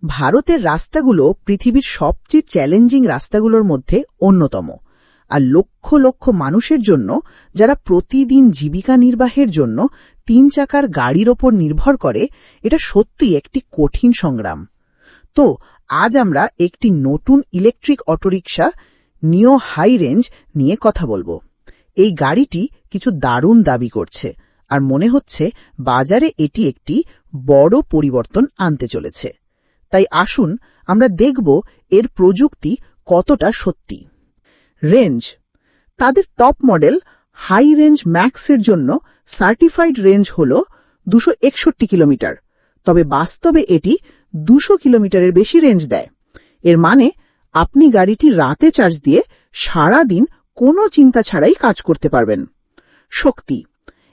ভারতের রাস্তাগুলো পৃথিবীর সবচেয়ে চ্যালেঞ্জিং রাস্তাগুলোর মধ্যে অন্যতম, আর লক্ষ লক্ষ মানুষের জন্য যারা প্রতিদিন জীবিকা নির্বাহের জন্য 3 চাকার গাড়ির ওপর নির্ভর করে, এটা সত্যিই একটি কঠিন সংগ্রাম। তো আজ আমরা একটি নতুন ইলেকট্রিক অটোরিকশা নিও হাই রেঞ্জ নিয়ে কথা বলবো। এই গাড়িটি কিছু দারুণ দাবি করছে, আর মনে হচ্ছে বাজারে এটি একটি বড় পরিবর্তন আনতে চলেছে। তাই আসুন আমরা দেখব এর প্রযুক্তি কতটা সত্যি। রেঞ্জ: তাদের টপ মডেল হাই রেঞ্জ ম্যাক্সের জন্য সার্টিফাইড রেঞ্জ হল 261 কিলোমিটার, তবে বাস্তবে এটি 200 কিলোমিটারের বেশি রেঞ্জ দেয়। এর মানে আপনি গাড়িটি রাতে চার্জ দিয়ে সারা দিন কোনো চিন্তা ছাড়াই কাজ করতে পারবেন। শক্তি: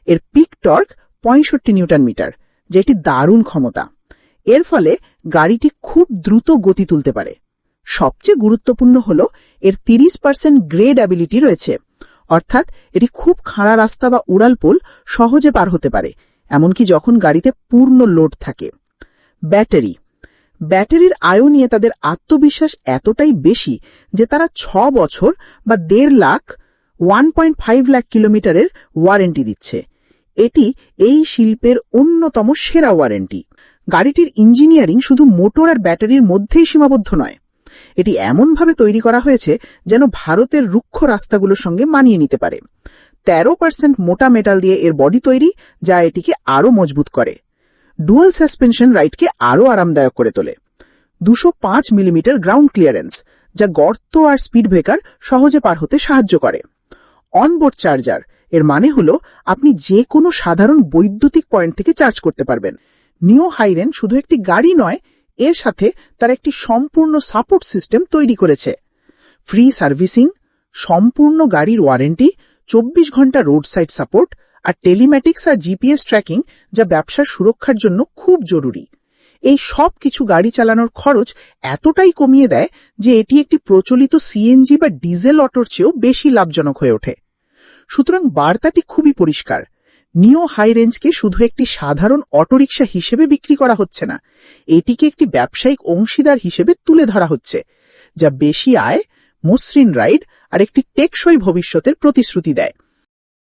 এর পিক টর্ক 65 নিউটন মিটার, যেটি দারুণ ক্ষমতা। এর ফলে গাড়িটি খুব দ্রুত গতি তুলতে পারে। সবচেয়ে গুরুত্বপূর্ণ হল এর 30% গ্রেডাবিলিটি রয়েছে, অর্থাৎ এটি খুব খাড়া রাস্তা বা উড়ালপুল সহজে পার হতে পারে, এমনকি যখন গাড়িতে পূর্ণ লোড থাকে। ব্যাটারির আয়ু নিয়ে তাদের আত্মবিশ্বাস এতটাই বেশি যে তারা 6 বছর বা 1.5 লাখ 1.5 লাখ কিলোমিটারের ওয়ারেন্টি দিচ্ছে। এটি এই শিল্পের অন্যতম সেরা ওয়ারেন্টি। গাড়িটির ইঞ্জিনিয়ারিং শুধু মোটর আর ব্যাটারির মধ্যেই সীমাবদ্ধ নয়, এটি এমনভাবে তৈরি করা হয়েছে যেন ভারতের রুক্ষ রাস্তাগুলোর সঙ্গে মানিয়ে নিতে পারে। 13% মোটা মেটাল দিয়ে এর বডি তৈরি, যা এটিকে আরও মজবুত করে। ডুয়াল সাসপেনশন রাইডকে আরও আরামদায়ক করে তোলে। 205 মিলিমিটার গ্রাউন্ড ক্লিয়ারেন্স, যা গর্ত আর স্পিড ব্রেকার সহজে পার হতে সাহায্য করে। অনবোর্ড চার্জার: এর মানে হল আপনি যে কোনো সাধারণ বৈদ্যুতিক পয়েন্ট থেকে চার্জ করতে পারবেন। নিও হাই রেঞ্জ শুধু একটি গাড়ি নয়, এর সাথে তার একটি সম্পূর্ণ সাপোর্ট সিস্টেম তৈরি করেছে। ফ্রি সার্ভিসিং, সম্পূর্ণ গাড়ির ওয়ারেন্টি, 24 ঘন্টা রোড সাইড সাপোর্ট, আর টেলিম্যাটিক্স আর জিপিএস ট্র্যাকিং, যা ব্যবসার সুরক্ষার জন্য খুব জরুরি। এই সব কিছু গাড়ি চালানোর খরচ এতটাই কমিয়ে দেয় যে এটি একটি প্রচলিত সিএনজি বা ডিজেল অটোর চেয়েও বেশি লাভজনক হয়ে ওঠে। সুতরাং বার্তাটি খুবই পরিষ্কার: নিও হাই রেঞ্জকে শুধু একটি সাধারণ অটোরিকশা হিসেবে বিক্রি করা হচ্ছে না, এটিকে একটি ব্যবসায়িক অংশীদার হিসেবে তুলে ধরা হচ্ছে, যা বেশি আয়, মসৃণ রাইড আর একটি টেকসই ভবিষ্যতের প্রতিশ্রুতি দেয়।